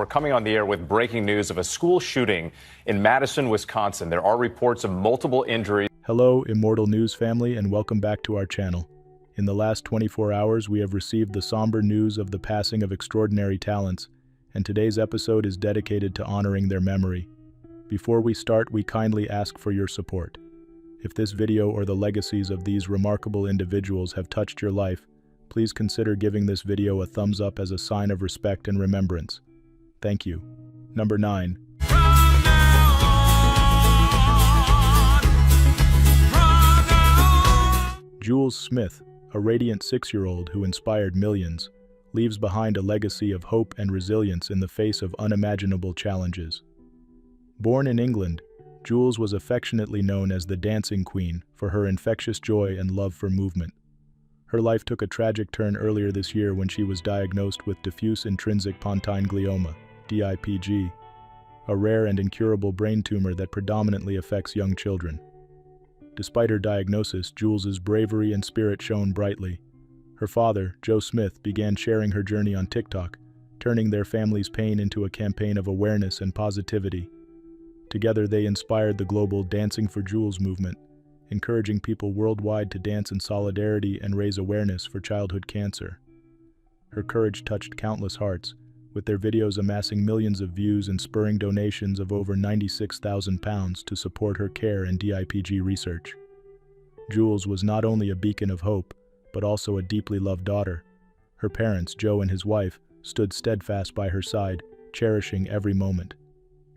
We're coming on the air with breaking news of a school shooting in Madison, Wisconsin. There are reports of multiple injuries. Hello, Immortal News family, and welcome back to our channel. In the last 24 hours, we have received the somber news of the passing of extraordinary talents, and today's episode is dedicated to honoring their memory. Before we start, we kindly ask for your support. If this video or the legacies of these remarkable individuals have touched your life, please consider giving this video a thumbs up as a sign of respect and remembrance. Thank you. Number 9. Joules Smith, a radiant 6-year-old who inspired millions, leaves behind a legacy of hope and resilience in the face of unimaginable challenges. Born in England, Joules was affectionately known as the Dancing Queen for her infectious joy and love for movement. Her life took a tragic turn earlier this year when she was diagnosed with diffuse intrinsic pontine glioma, DIPG, a rare and incurable brain tumor that predominantly affects young children. Despite her diagnosis, Joules' bravery and spirit shone brightly. Her father, Joules Smith, began sharing her journey on TikTok, turning their family's pain into a campaign of awareness and positivity. Together, they inspired the global Dancing for Joules movement, encouraging people worldwide to dance in solidarity and raise awareness for childhood cancer. Her courage touched countless hearts, with their videos amassing millions of views and spurring donations of over £96,000 to support her care and DIPG research. Joules was not only a beacon of hope, but also a deeply loved daughter. Her parents, Joe and his wife, stood steadfast by her side, cherishing every moment.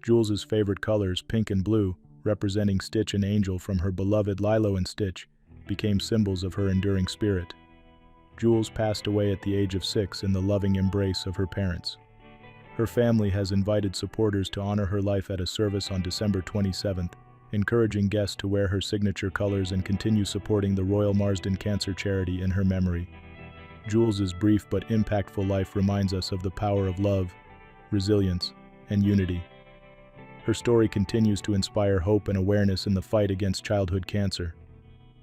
Joules' favorite colors, pink and blue, representing Stitch and Angel from her beloved Lilo and Stitch, became symbols of her enduring spirit. Joules passed away at the age of 6 in the loving embrace of her parents. Her family has invited supporters to honor her life at a service on December 27th, encouraging guests to wear her signature colors and continue supporting the Royal Marsden Cancer Charity in her memory. Joules' brief but impactful life reminds us of the power of love, resilience, and unity. Her story continues to inspire hope and awareness in the fight against childhood cancer.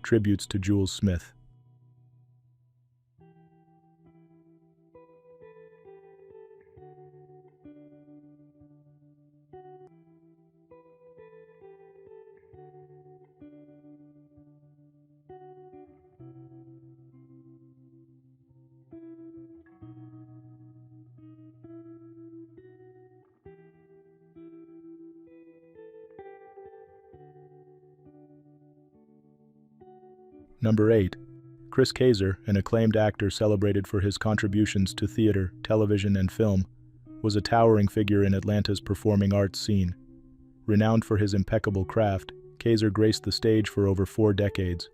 Tributes to Joules Smith. Number 8. Chris Kayser, an acclaimed actor celebrated for his contributions to theater, television, and film, was a towering figure in Atlanta's performing arts scene. Renowned for his impeccable craft, Kayser graced the stage for over 4 decades,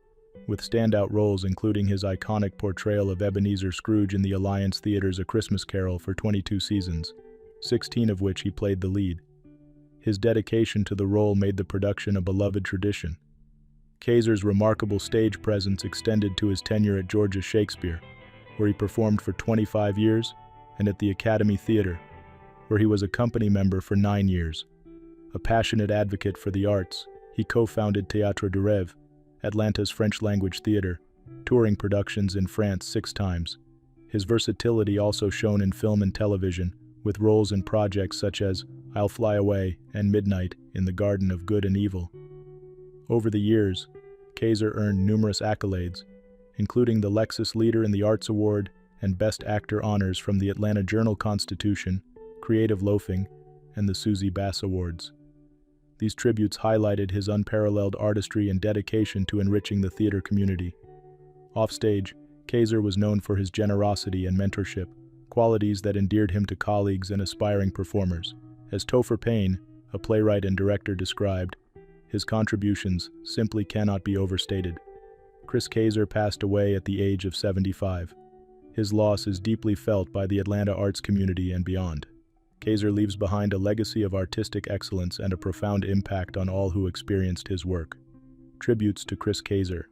with standout roles including his iconic portrayal of Ebenezer Scrooge in the Alliance Theater's A Christmas Carol for 22 seasons, 16 of which he played the lead. His dedication to the role made the production a beloved tradition. Kayser's remarkable stage presence extended to his tenure at Georgia Shakespeare, where he performed for 25 years, and at the Academy Theater, where he was a company member for 9 years. A passionate advocate for the arts, he co-founded Théâtre du Rêve, Atlanta's French-language theater, touring productions in France 6 times. His versatility also shone in film and television, with roles in projects such as I'll Fly Away and Midnight in the Garden of Good and Evil. Over the years, Kayser earned numerous accolades, including the Lexus Leader in the Arts Award and Best Actor honors from the Atlanta Journal-Constitution, Creative Loafing, and the Susie Bass Awards. These tributes highlighted his unparalleled artistry and dedication to enriching the theater community. Offstage, Kayser was known for his generosity and mentorship, qualities that endeared him to colleagues and aspiring performers. As Topher Payne, a playwright and director, described, his contributions simply cannot be overstated. Chris Kayser passed away at the age of 75. His loss is deeply felt by the Atlanta arts community and beyond. Kayser leaves behind a legacy of artistic excellence and a profound impact on all who experienced his work. Tributes to Chris Kayser.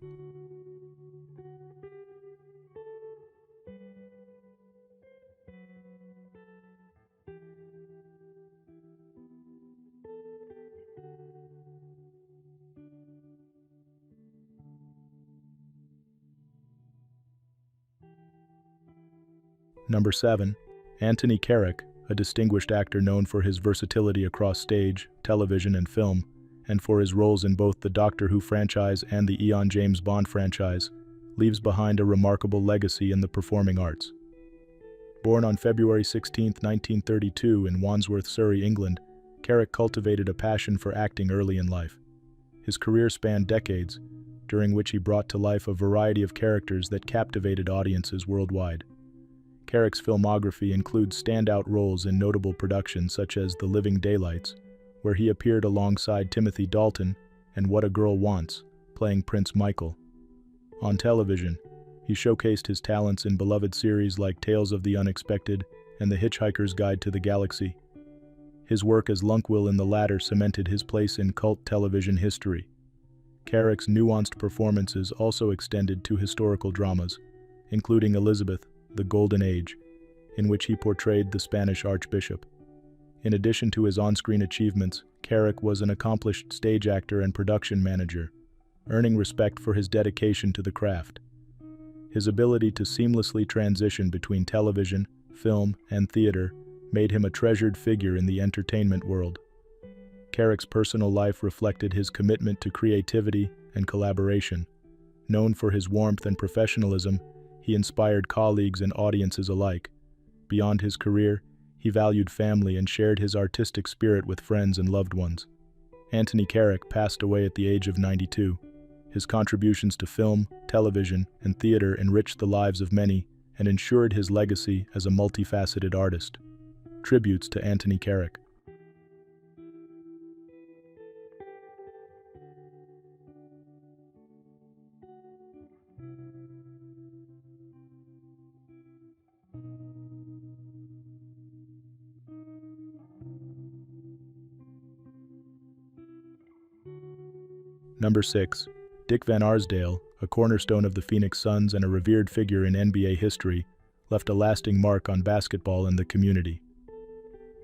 Number 7. Anthony Carrick, a distinguished actor known for his versatility across stage, television, and film, and for his roles in both the Doctor Who franchise and the Eon James Bond franchise, leaves behind a remarkable legacy in the performing arts. Born on February 16, 1932 in Wandsworth, Surrey, England, Carrick cultivated a passion for acting early in life. His career spanned decades, during which he brought to life a variety of characters that captivated audiences worldwide. Carrick's filmography includes standout roles in notable productions such as The Living Daylights, where he appeared alongside Timothy Dalton, and What a Girl Wants, playing Prince Michael. On television, he showcased his talents in beloved series like Tales of the Unexpected and The Hitchhiker's Guide to the Galaxy. His work as Lunkwill in the latter cemented his place in cult television history. Carrick's nuanced performances also extended to historical dramas, including Elizabeth, The Golden Age, in which he portrayed the Spanish Archbishop. In addition to his on-screen achievements, Carrick was an accomplished stage actor and production manager, earning respect for his dedication to the craft. His ability to seamlessly transition between television, film, and theater made him a treasured figure in the entertainment world. Carrick's personal life reflected his commitment to creativity and collaboration. Known for his warmth and professionalism, he inspired colleagues and audiences alike. Beyond his career, he valued family and shared his artistic spirit with friends and loved ones. Anthony Carrick passed away at the age of 92. His contributions to film, television, and theater enriched the lives of many and ensured his legacy as a multifaceted artist. Tributes to Anthony Carrick. Number 6. Dick Van Arsdale, a cornerstone of the Phoenix Suns and a revered figure in NBA history, left a lasting mark on basketball and the community.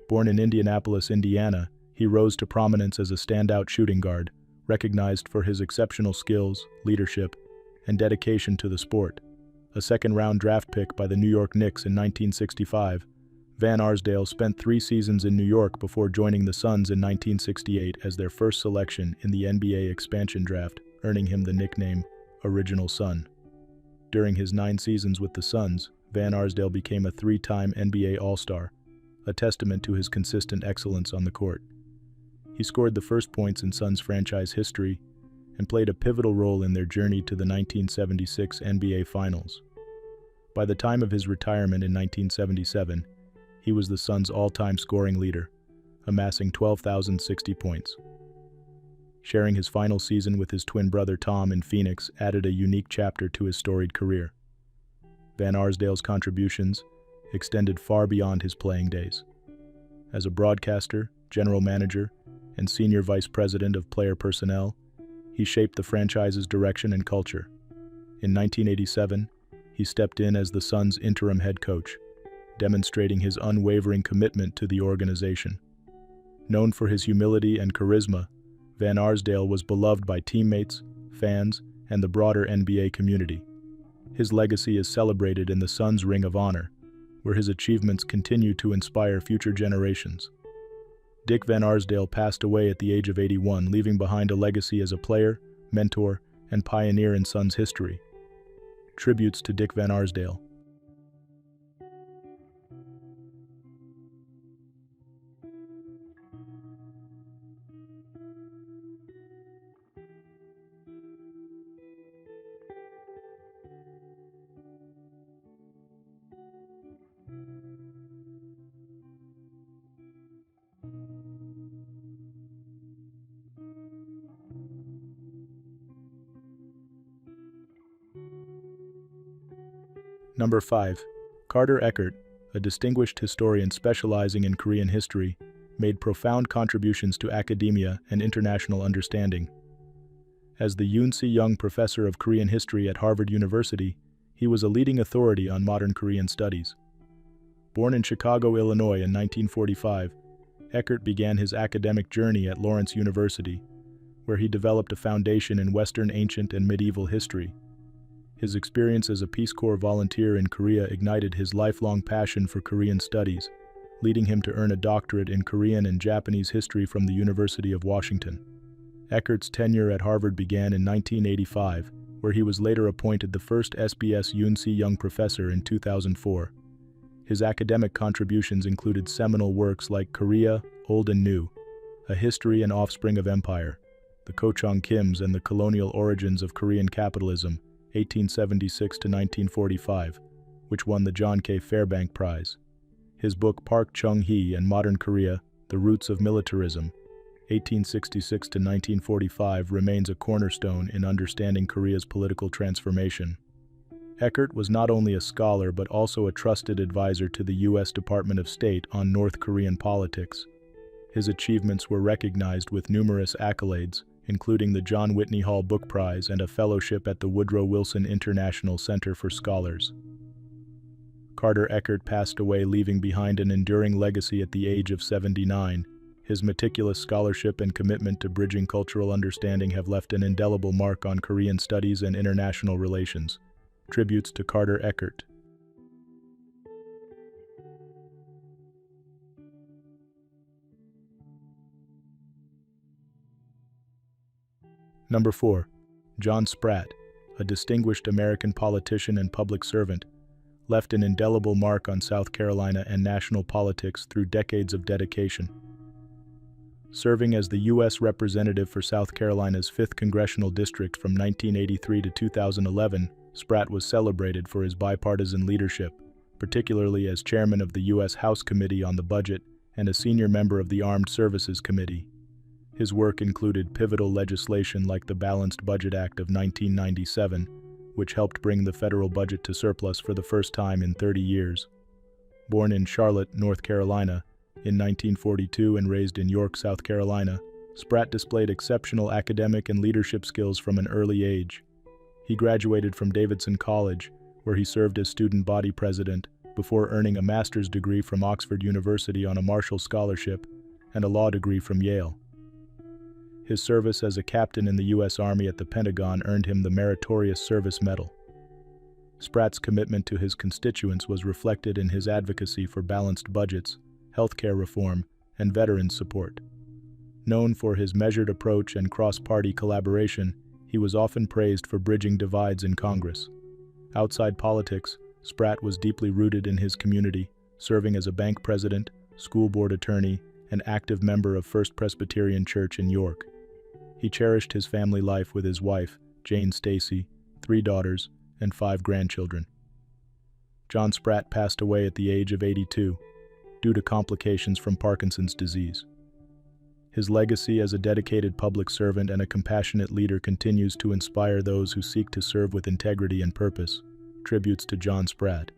Born in Indianapolis, Indiana, he rose to prominence as a standout shooting guard, recognized for his exceptional skills, leadership, and dedication to the sport. A second-round draft pick by the New York Knicks in 1965, Van Arsdale spent 3 seasons in New York before joining the Suns in 1968 as their first selection in the NBA expansion draft, earning him the nickname Original Sun. During his 9 seasons with the Suns, Van Arsdale became a 3-time NBA All-Star, a testament to his consistent excellence on the court. He scored the first points in Suns franchise history and played a pivotal role in their journey to the 1976 NBA Finals. By the time of his retirement in 1977, he was the Suns' all-time scoring leader, amassing 12,060 points. Sharing his final season with his twin brother Tom in Phoenix added a unique chapter to his storied career. Van Arsdale's contributions extended far beyond his playing days. As a broadcaster, general manager, and senior vice president of player personnel, he shaped the franchise's direction and culture. In 1987, he stepped in as the Suns' interim head coach, demonstrating his unwavering commitment to the organization. Known for his humility and charisma, Van Arsdale was beloved by teammates, fans, and the broader NBA community. His legacy is celebrated in the Suns' Ring of Honor, where his achievements continue to inspire future generations. Dick Van Arsdale passed away at the age of 81, leaving behind a legacy as a player, mentor, and pioneer in Suns history. Tributes to Dick Van Arsdale. Number 5. Carter Eckert, a distinguished historian specializing in Korean history, made profound contributions to academia and international understanding. As the Yoon Se-young Professor of Korean History at Harvard University, he was a leading authority on modern Korean studies. Born in Chicago, Illinois in 1945, Eckert began his academic journey at Lawrence University, where he developed a foundation in Western ancient and medieval history. His experience as a Peace Corps volunteer in Korea ignited his lifelong passion for Korean studies, leading him to earn a doctorate in Korean and Japanese history from the University of Washington. Eckert's tenure at Harvard began in 1985, where he was later appointed the first SBS Yunsi Young Professor in 2004. His academic contributions included seminal works like Korea, Old and New, A History and Offspring of Empire, The Kochong Kims and the Colonial Origins of Korean Capitalism, 1876 to 1945, which won the John K. Fairbank Prize. His book Park Chung-hee and Modern Korea, The Roots of Militarism, 1866 to 1945, remains a cornerstone in understanding Korea's political transformation. Eckert was not only a scholar but also a trusted advisor to the U.S. Department of State on North Korean politics. His achievements were recognized with numerous accolades, including the John Whitney Hall Book Prize and a fellowship at the Woodrow Wilson International Center for Scholars. Carter Eckert passed away, leaving behind an enduring legacy at the age of 79. His meticulous scholarship and commitment to bridging cultural understanding have left an indelible mark on Korean studies and international relations. Tributes to Carter Eckert. Number 4. John Spratt, a distinguished American politician and public servant, left an indelible mark on South Carolina and national politics through decades of dedication. Serving as the U.S. Representative for South Carolina's 5th Congressional District from 1983 to 2011, Spratt was celebrated for his bipartisan leadership, particularly as chairman of the U.S. House Committee on the Budget and a senior member of the Armed Services Committee. His work included pivotal legislation like the Balanced Budget Act of 1997, which helped bring the federal budget to surplus for the first time in 30 years. Born in Charlotte, North Carolina, in 1942 and raised in York, South Carolina, Spratt displayed exceptional academic and leadership skills from an early age. He graduated from Davidson College, where he served as student body president, before earning a master's degree from Oxford University on a Marshall Scholarship and a law degree from Yale. His service as a captain in the U.S. Army at the Pentagon earned him the Meritorious Service Medal. Spratt's commitment to his constituents was reflected in his advocacy for balanced budgets, healthcare reform, and veterans support. Known for his measured approach and cross-party collaboration, he was often praised for bridging divides in Congress. Outside politics, Spratt was deeply rooted in his community, serving as a bank president, school board attorney, and active member of First Presbyterian Church in York. He cherished his family life with his wife, Jane Stacy, 3 daughters, and 5 grandchildren. John Spratt passed away at the age of 82, due to complications from Parkinson's disease. His legacy as a dedicated public servant and a compassionate leader continues to inspire those who seek to serve with integrity and purpose. Tributes to John Spratt.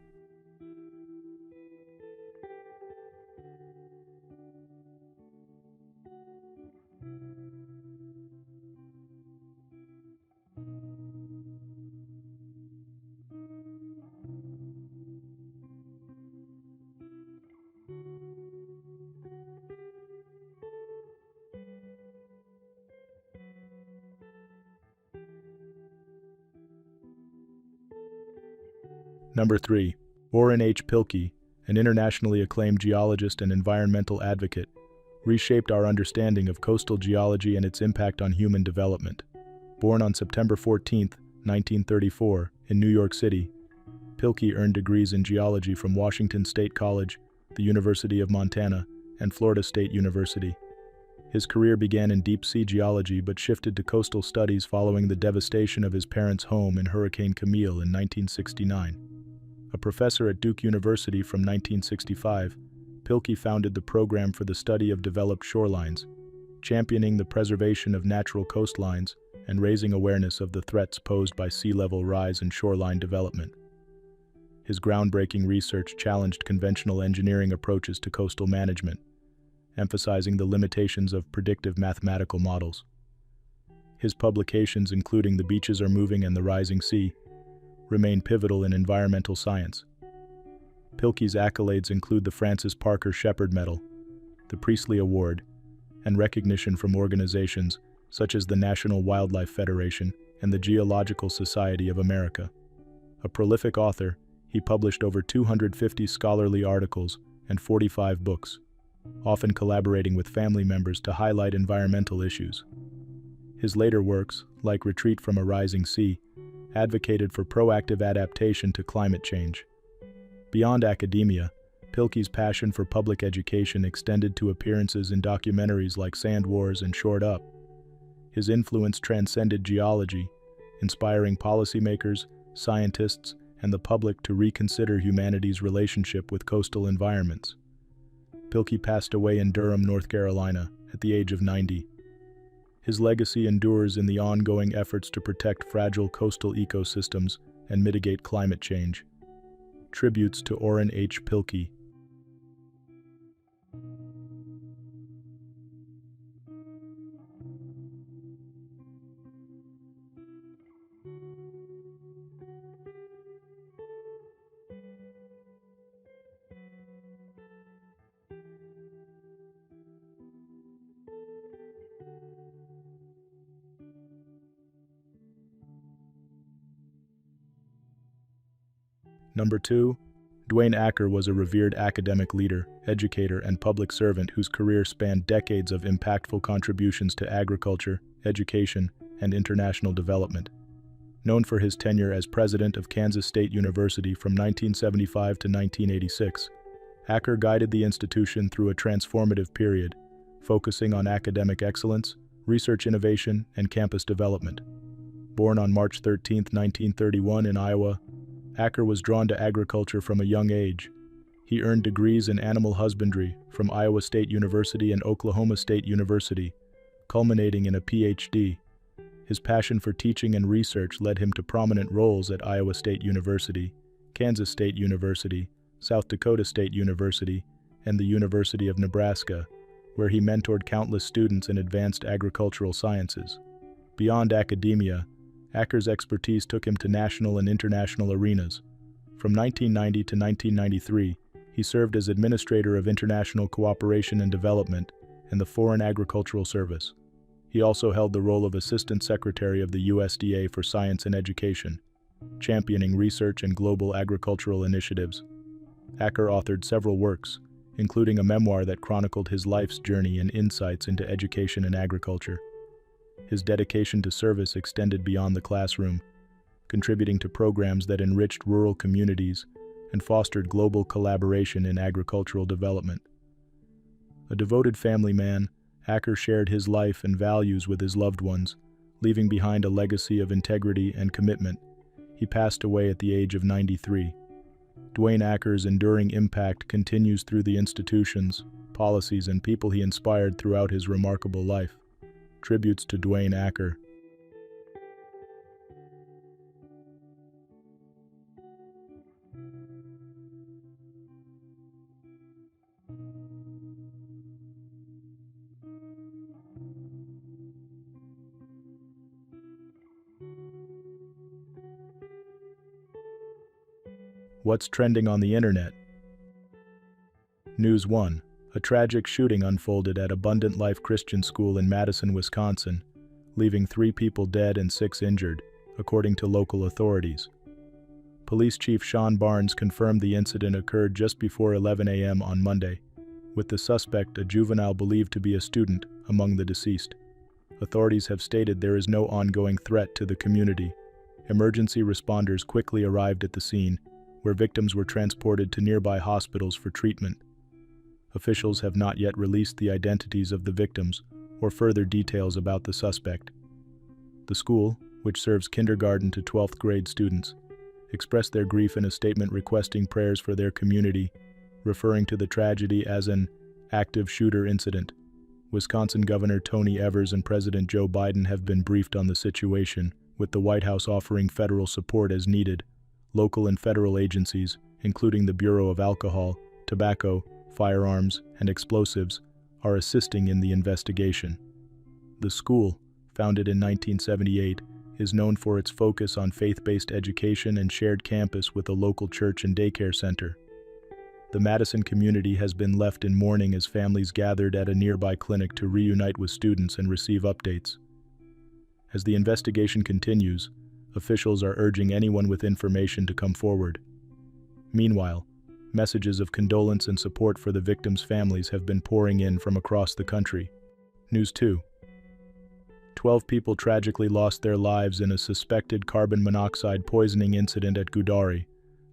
Number 3. Orrin H. Pilkey, an internationally acclaimed geologist and environmental advocate, reshaped our understanding of coastal geology and its impact on human development. Born on September 14, 1934, in New York City, Pilkey earned degrees in geology from Washington State College, the University of Montana, and Florida State University. His career began in deep-sea geology but shifted to coastal studies following the devastation of his parents' home in Hurricane Camille in 1969. A professor at Duke University from 1965, Pilkey founded the Program for the Study of Developed Shorelines, championing the preservation of natural coastlines and raising awareness of the threats posed by sea level rise and shoreline development. His groundbreaking research challenged conventional engineering approaches to coastal management, emphasizing the limitations of predictive mathematical models. His publications, including The Beaches Are Moving and The Rising Sea, remain pivotal in environmental science. Pilkey's accolades include the Francis Parker Shepard Medal, the Priestley Award, and recognition from organizations such as the National Wildlife Federation and the Geological Society of America. A prolific author, he published over 250 scholarly articles and 45 books, often collaborating with family members to highlight environmental issues. His later works, like Retreat from a Rising Sea, advocated for proactive adaptation to climate change. Beyond academia, Pilkey's passion for public education extended to appearances in documentaries like Sand Wars and Shored Up. His influence transcended geology, inspiring policymakers, scientists, and the public to reconsider humanity's relationship with coastal environments. Pilkey passed away in Durham, North Carolina, at the age of 90. His legacy endures in the ongoing efforts to protect fragile coastal ecosystems and mitigate climate change. Tributes to Orrin H. Pilkey. Number 2. Dwayne Acker was a revered academic leader, educator, and public servant whose career spanned decades of impactful contributions to agriculture, education, and international development. Known for his tenure as president of Kansas State University from 1975 to 1986, Acker guided the institution through a transformative period, focusing on academic excellence, research innovation, and campus development. Born on March 13, 1931 in Iowa, Acker was drawn to agriculture from a young age. He earned degrees in animal husbandry from Iowa State University and Oklahoma State University, culminating in a Ph.D. His passion for teaching and research led him to prominent roles at Iowa State University, Kansas State University, South Dakota State University, and the University of Nebraska, where he mentored countless students in advanced agricultural sciences. Beyond academia, Acker's expertise took him to national and international arenas. From 1990 to 1993, he served as Administrator of International Cooperation and Development and the Foreign Agricultural Service. He also held the role of Assistant Secretary of the USDA for Science and Education, championing research and global agricultural initiatives. Acker authored several works, including a memoir that chronicled his life's journey and insights into education and agriculture. His dedication to service extended beyond the classroom, contributing to programs that enriched rural communities and fostered global collaboration in agricultural development. A devoted family man, Acker shared his life and values with his loved ones, leaving behind a legacy of integrity and commitment. He passed away at the age of 93. Dwayne Acker's enduring impact continues through the institutions, policies, and people he inspired throughout his remarkable life. Tributes to Dwayne Acker. What's trending on the internet? News 1. A tragic shooting unfolded at Abundant Life Christian School in Madison, Wisconsin, leaving 3 people dead and 6 injured, according to local authorities. Police Chief Sean Barnes confirmed the incident occurred just before 11 a.m. on Monday, with the suspect, a juvenile believed to be a student, among the deceased. Authorities have stated there is no ongoing threat to the community. Emergency responders quickly arrived at the scene, where victims were transported to nearby hospitals for treatment. Officials have not yet released the identities of the victims or further details about the suspect. The school, which serves kindergarten to 12th grade students, expressed their grief in a statement requesting prayers for their community, referring to the tragedy as an active shooter incident. Wisconsin Governor Tony Evers and President Joe Biden have been briefed on the situation, with the White House offering federal support as needed. Local and federal agencies, including the Bureau of Alcohol, Tobacco, Firearms, and Explosives, are assisting in the investigation. The school, founded in 1978, is known for its focus on faith-based education and shared campus with a local church and daycare center. The Madison community has been left in mourning as families gathered at a nearby clinic to reunite with students and receive updates. As the investigation continues, officials are urging anyone with information to come forward. Meanwhile, Messages of condolence and support for the victims' families have been pouring in from across the country. News 2. 12 people tragically lost their lives in a suspected carbon monoxide poisoning incident at TodaY,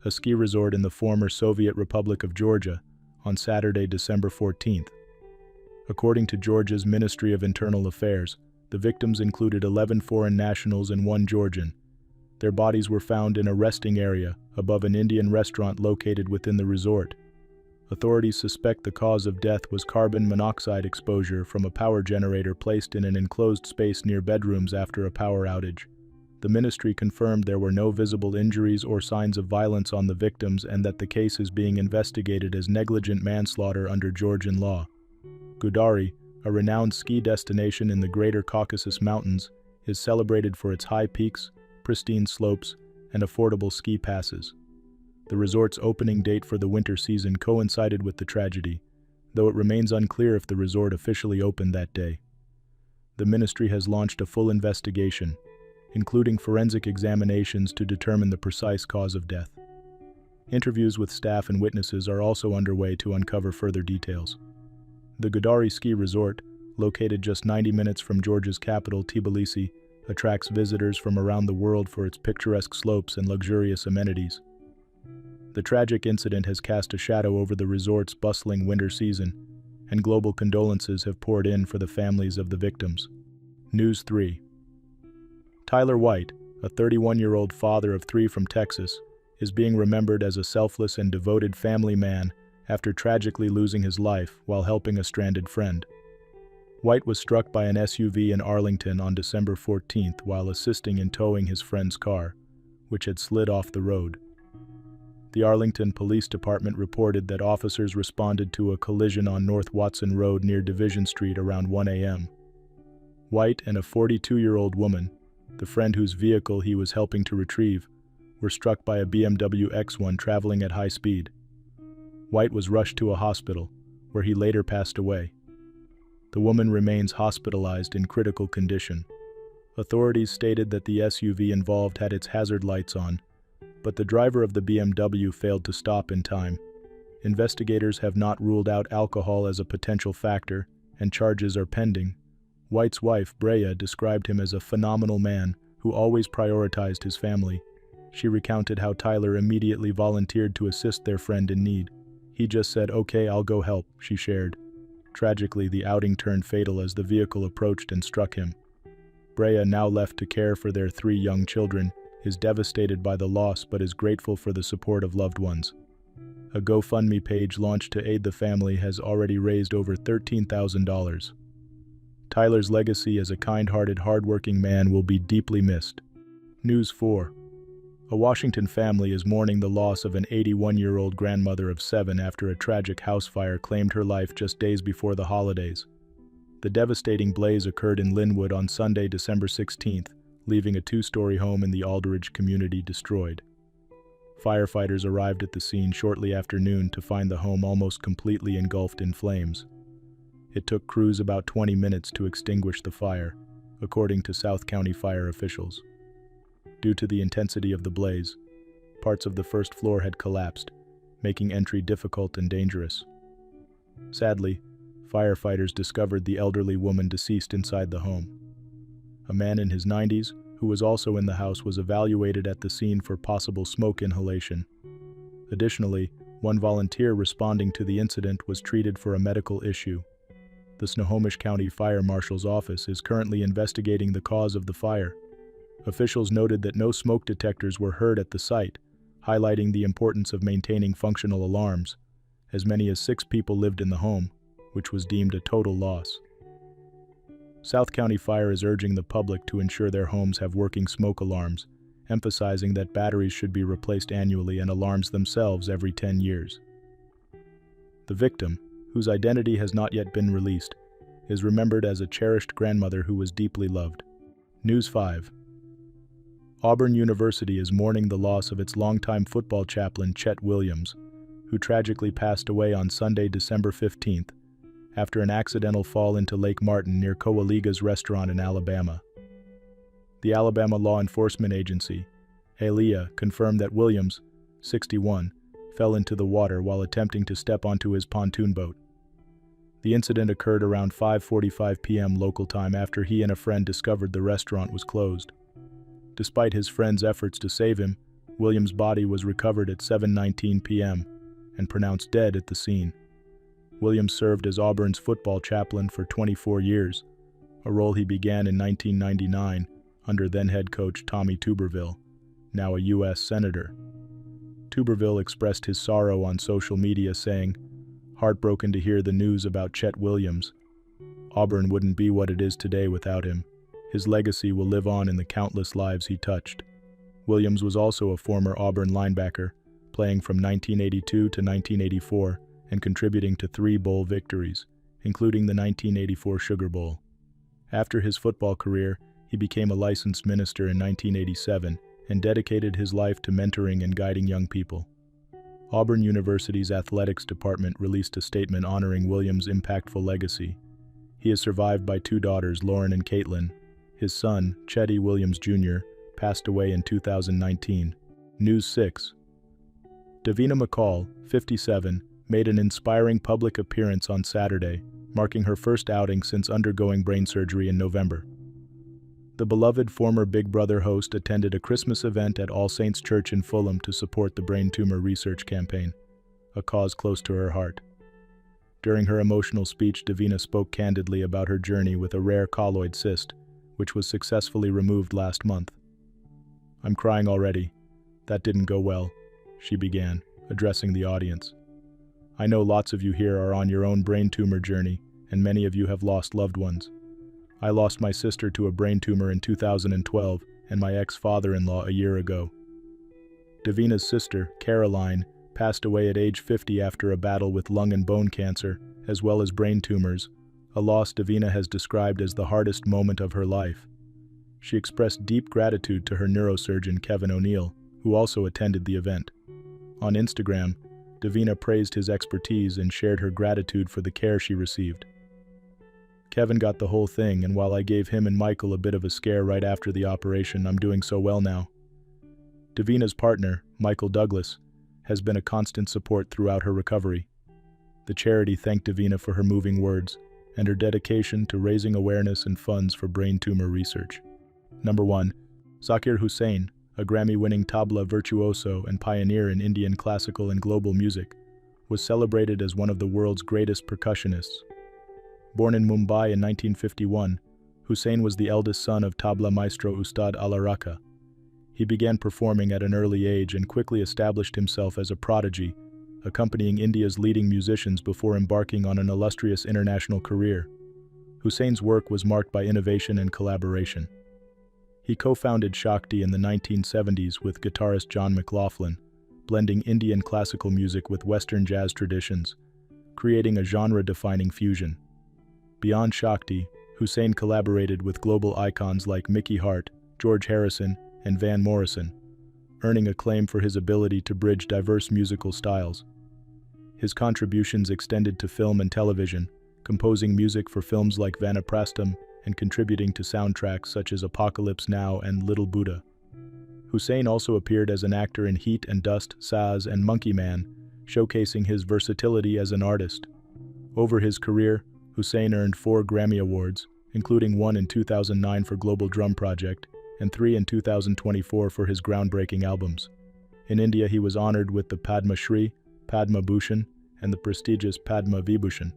a ski resort in the former Soviet Republic of Georgia, on Saturday, December 14th. According to Georgia's Ministry of Internal Affairs, the victims included 11 foreign nationals and 1 Georgian. Their bodies were found in a resting area above an Indian restaurant located within the resort. Authorities suspect the cause of death was carbon monoxide exposure from a power generator placed in an enclosed space near bedrooms after a power outage. The ministry confirmed there were no visible injuries or signs of violence on the victims and that the case is being investigated as negligent manslaughter under Georgian law. TodaY, a renowned ski destination in the Greater Caucasus Mountains, is celebrated for its high peaks, pristine slopes, and affordable ski passes. The resort's opening date for the winter season coincided with the tragedy, though it remains unclear if the resort officially opened that day. The ministry has launched a full investigation, including forensic examinations to determine the precise cause of death. Interviews with staff and witnesses are also underway to uncover further details. The TodaY ski resort, located just 90 minutes from Georgia's capital, Tbilisi, attracts visitors from around the world for its picturesque slopes and luxurious amenities. The tragic incident has cast a shadow over the resort's bustling winter season, and global condolences have poured in for the families of the victims. News 3. Tyler White, a 31-year-old father of 3 from Texas, is being remembered as a selfless and devoted family man after tragically losing his life while helping a stranded friend. White was struck by an SUV in Arlington on December 14th while assisting in towing his friend's car, which had slid off the road. The Arlington Police Department reported that officers responded to a collision on North Watson Road near Division Street around 1 a.m. White and a 42-year-old woman, the friend whose vehicle he was helping to retrieve, were struck by a BMW X1 traveling at high speed. White was rushed to a hospital, where he later passed away. The woman remains hospitalized in critical condition. Authorities stated that the SUV involved had its hazard lights on, but the driver of the BMW failed to stop in time. Investigators have not ruled out alcohol as a potential factor, and charges are pending. White's wife, Brea, described him as a phenomenal man who always prioritized his family. She recounted how Tyler immediately volunteered to assist their friend in need. He just said, "Okay, I'll go help," she shared. Tragically, the outing turned fatal as the vehicle approached and struck him. Brea, now left to care for their 3 young children, is devastated by the loss but is grateful for the support of loved ones. A GoFundMe page launched to aid the family has already raised over $13,000. Tyler's legacy as a kind-hearted, hard-working man will be deeply missed. News 4. A Washington family is mourning the loss of an 81-year-old grandmother of 7 after a tragic house fire claimed her life just days before the holidays. The devastating blaze occurred in Linwood on Sunday, December 16th, leaving a 2-story home in the Aldridge community destroyed. Firefighters arrived at the scene shortly after noon to find the home almost completely engulfed in flames. It took crews about 20 minutes to extinguish the fire, according to South County fire officials. Due to the intensity of the blaze, parts of the first floor had collapsed, making entry difficult and dangerous. Sadly, firefighters discovered the elderly woman deceased inside the home. A man in his 90s, who was also in the house, was evaluated at the scene for possible smoke inhalation. Additionally, one volunteer responding to the incident was treated for a medical issue. The Snohomish County Fire Marshal's office is currently investigating the cause of the fire. Officials noted that no smoke detectors were heard at the site, highlighting the importance of maintaining functional alarms. As many as 6 people lived in the home, which was deemed a total loss. South County Fire is urging the public to ensure their homes have working smoke alarms, emphasizing that batteries should be replaced annually and alarms themselves every 10 years. The victim, whose identity has not yet been released, is remembered as a cherished grandmother who was deeply loved. News 5. Auburn University is mourning the loss of its longtime football chaplain Chet Williams, who tragically passed away on Sunday, December 15th, after an accidental fall into Lake Martin near Coaliga's restaurant in Alabama. The Alabama Law Enforcement Agency, ALEA, confirmed that Williams, 61, fell into the water while attempting to step onto his pontoon boat. The incident occurred around 5:45 p.m. local time after he and a friend discovered the restaurant was closed. Despite his friend's efforts to save him, Williams' body was recovered at 7:19 p.m. and pronounced dead at the scene. Williams served as Auburn's football chaplain for 24 years, a role he began in 1999 under then-head coach Tommy Tuberville, now a U.S. Senator. Tuberville expressed his sorrow on social media, saying, "Heartbroken to hear the news about Chet Williams. Auburn wouldn't be what it is today without him. His legacy will live on in the countless lives he touched." Williams was also a former Auburn linebacker, playing from 1982 to 1984 and contributing to 3 bowl victories, including the 1984 Sugar Bowl. After his football career, he became a licensed minister in 1987 and dedicated his life to mentoring and guiding young people. Auburn University's athletics department released a statement honoring Williams' impactful legacy. He is survived by 2 daughters, Lauren and Caitlin. His son, Chetty Williams Jr., passed away in 2019. News 6. Davina McCall, 57, made an inspiring public appearance on Saturday, marking her first outing since undergoing brain surgery in November. The beloved former Big Brother host attended a Christmas event at All Saints Church in Fulham to support the brain tumor research campaign, a cause close to her heart. During her emotional speech, Davina spoke candidly about her journey with a rare colloid cyst, which was successfully removed last month. "I'm crying already. That didn't go well," she began, addressing the audience. "I know lots of you here are on your own brain tumor journey, and many of you have lost loved ones. I lost my sister to a brain tumor in 2012 and my ex-father-in-law a year ago." Davina's sister, Caroline, passed away at age 50 after a battle with lung and bone cancer, as well as brain tumors, a loss Davina has described as the hardest moment of her life. She expressed deep gratitude to her neurosurgeon Kevin O'Neill, who also attended the event. On Instagram, Davina praised his expertise and shared her gratitude for the care she received. "Kevin got the whole thing, and while I gave him and Michael a bit of a scare right after the operation, I'm doing so well now." Davina's partner, Michael Douglas, has been a constant support throughout her recovery. The charity thanked Davina for her moving words and her dedication to raising awareness and funds for brain tumor research. Number 1. Zakir Hussain, a Grammy-winning tabla virtuoso and pioneer in Indian classical and global music, was celebrated as one of the world's greatest percussionists. Born in Mumbai in 1951, Hussain was the eldest son of tabla maestro Ustad Alaraka. He began performing at an early age and quickly established himself as a prodigy, accompanying India's leading musicians before embarking on an illustrious international career. Hussain's work was marked by innovation and collaboration. He co-founded Shakti in the 1970s with guitarist John McLaughlin, blending Indian classical music with Western jazz traditions, creating a genre-defining fusion. Beyond Shakti, Hussain collaborated with global icons like Mickey Hart, George Harrison, and Van Morrison, earning acclaim for his ability to bridge diverse musical styles. His contributions extended to film and television, composing music for films like Vanaprastham and contributing to soundtracks such as Apocalypse Now and Little Buddha. Hussain also appeared as an actor in Heat and Dust, Saz, and Monkey Man, showcasing his versatility as an artist. Over his career, Hussain earned 4 Grammy Awards, including 1 in 2009 for Global Drum Project and 3 in 2024 for his groundbreaking albums. In India, he was honored with the Padma Shri, Padma Bhushan, and the prestigious Padma Vibhushan.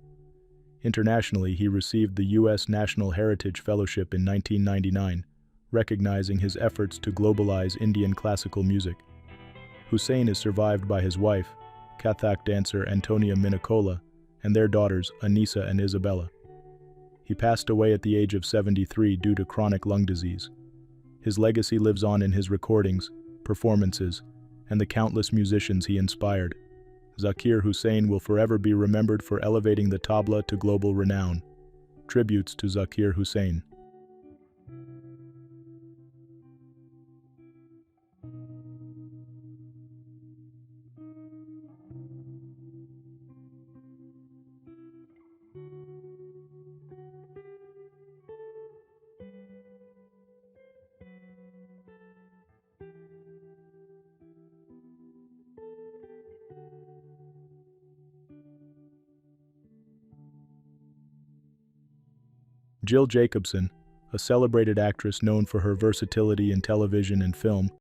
Internationally, he received the U.S. National Heritage Fellowship in 1999, recognizing his efforts to globalize Indian classical music. Hussain is survived by his wife, Kathak dancer Antonia Minicola, and their daughters, Anissa and Isabella. He passed away at the age of 73 due to chronic lung disease. His legacy lives on in his recordings, performances, and the countless musicians he inspired. Zakir Hussain will forever be remembered for elevating the tabla to global renown. Tributes to Zakir Hussain. Jill Jacobson, a celebrated actress known for her versatility in television and film,